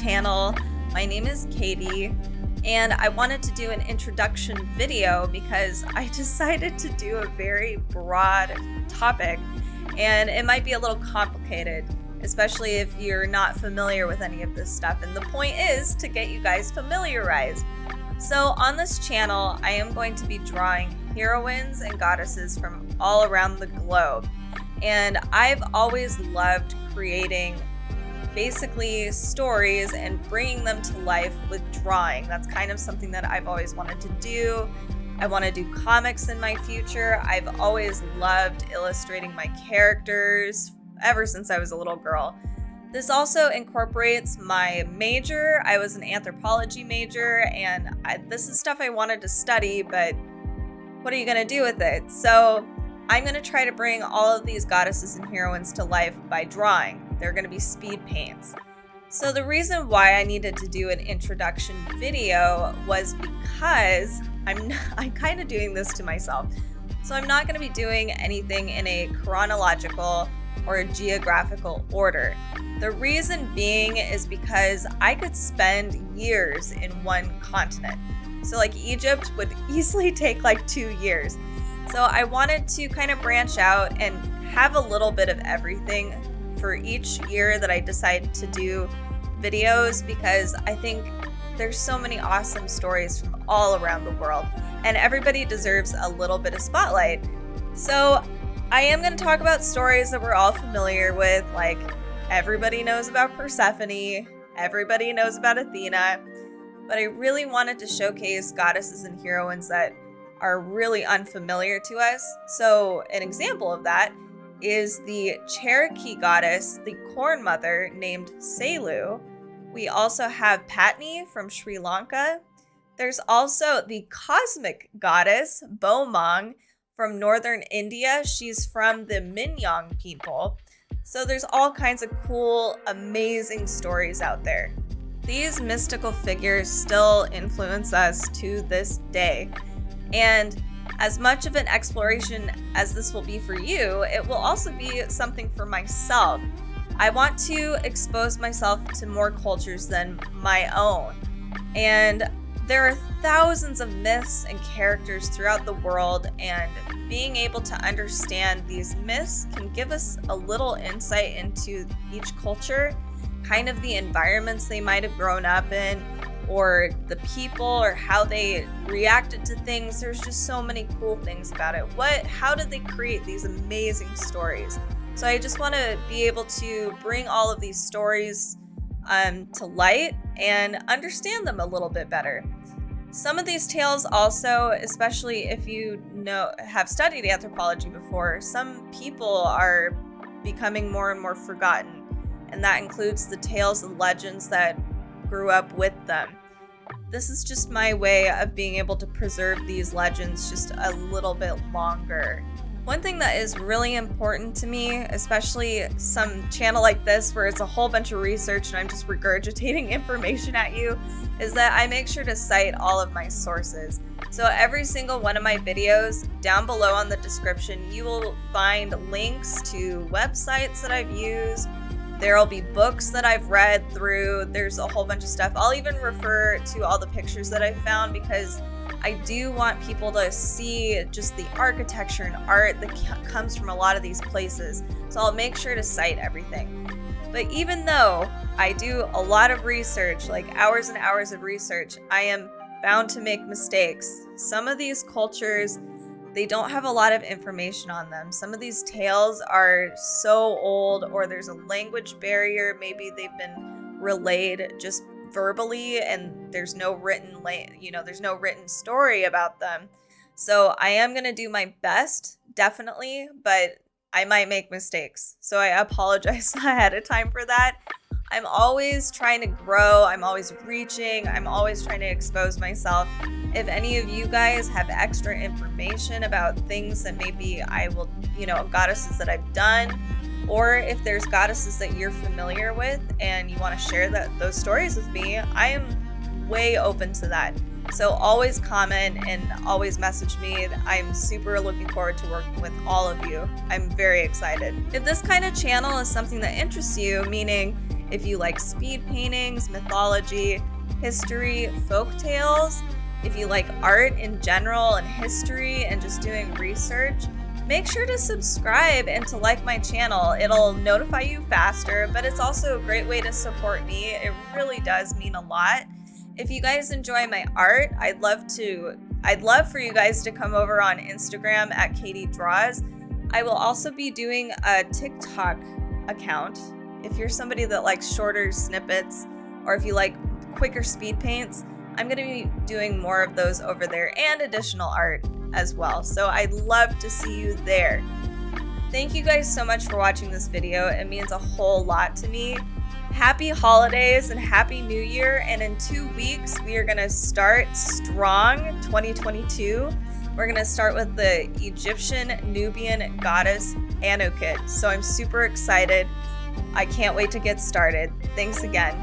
channel. My name is Katie, and I wanted to do an introduction video because I decided to do a very broad topic, and it might be a little complicated, especially if you're not familiar with any of this stuff. And the point is to get you guys familiarized. So on this channel, I am going to be drawing heroines and goddesses from all around the globe. And I've always loved creating basically stories and bringing them to life with drawing. That's kind of something that I've always wanted to do. I want to do comics in my future. I've always loved illustrating my characters ever since I was a little girl. This also incorporates my major. I was an anthropology major, and this is stuff I wanted to study, but what are you going to do with it? So I'm going to try to bring all of these goddesses and heroines to life by drawing. They're going to be speed paints. So the reason why I needed to do an introduction video was because I'm kind of doing this to myself. So I'm not going to be doing anything in a chronological or a geographical order. The reason being is because I could spend years in one continent. So like Egypt would easily take like 2 years. So I wanted to kind of branch out and have a little bit of everything for each year that I decide to do videos, because I think there's so many awesome stories from all around the world and everybody deserves a little bit of spotlight. So I am going to talk about stories that we're all familiar with, like everybody knows about Persephone, everybody knows about Athena, but I really wanted to showcase goddesses and heroines that are really unfamiliar to us. So an example of that is the Cherokee goddess, the Corn Mother, named Selu. We also have Patni from Sri Lanka. There's also the cosmic goddess, Bomang, from northern India. She's from the Minyang people. So there's all kinds of cool, amazing stories out there. These mystical figures still influence us to this day. And as much of an exploration as this will be for you, it will also be something for myself. I want to expose myself to more cultures than my own. And there are thousands of myths and characters throughout the world, and being able to understand these myths can give us a little insight into each culture, kind of the environments they might have grown up in, or the people, or how they reacted to things. There's just so many cool things about it. How did they create these amazing stories? So I just want to be able to bring all of these stories to light and understand them a little bit better. Some of these tales also, especially if you have studied anthropology before, some people are becoming more and more forgotten, and that includes the tales and legends that grew up with them. This is just my way of being able to preserve these legends just a little bit longer. One thing that is really important to me, especially some channel like this where it's a whole bunch of research and I'm just regurgitating information at you, is that I make sure to cite all of my sources. So every single one of my videos, down below on the description, you will find links to websites that I've used. There'll be books that I've read through. There's a whole bunch of stuff. I'll even refer to all the pictures that I've found, because I do want people to see just the architecture and art that comes from a lot of these places. So I'll make sure to cite everything. But even though I do a lot of research, like hours and hours of research, I am bound to make mistakes. Some of these cultures, they don't have a lot of information on them. Some of these tales are so old, or there's a language barrier. Maybe they've been relayed just verbally and there's no written story about them. So I am going to do my best, definitely, but I might make mistakes. So I apologize ahead of time for that. I'm always trying to grow. I'm always reaching. I'm always trying to expose myself. If any of you guys have extra information about things that maybe I will, goddesses that I've done, or if there's goddesses that you're familiar with and you want to share those stories with me, I am way open to that. So always comment and always message me. I'm super looking forward to working with all of you. I'm very excited. If this kind of channel is something that interests you, meaning If you like speed paintings, mythology, history, folk tales, if you like art in general and history and just doing research, make sure to subscribe and to like my channel. It'll notify you faster, but it's also a great way to support me. It really does mean a lot. If you guys enjoy my art, I'd love for you guys to come over on Instagram at Kaiti Draws. I will also be doing a TikTok account. If you're somebody that likes shorter snippets, or if you like quicker speed paints, I'm going to be doing more of those over there and additional art as well. So I'd love to see you there. Thank you guys so much for watching this video. It means a whole lot to me. Happy holidays and happy new year. And in 2 weeks, we are going to start strong 2022. We're going to start with the Egyptian Nubian goddess Anukit. So I'm super excited. I can't wait to get started. Thanks again.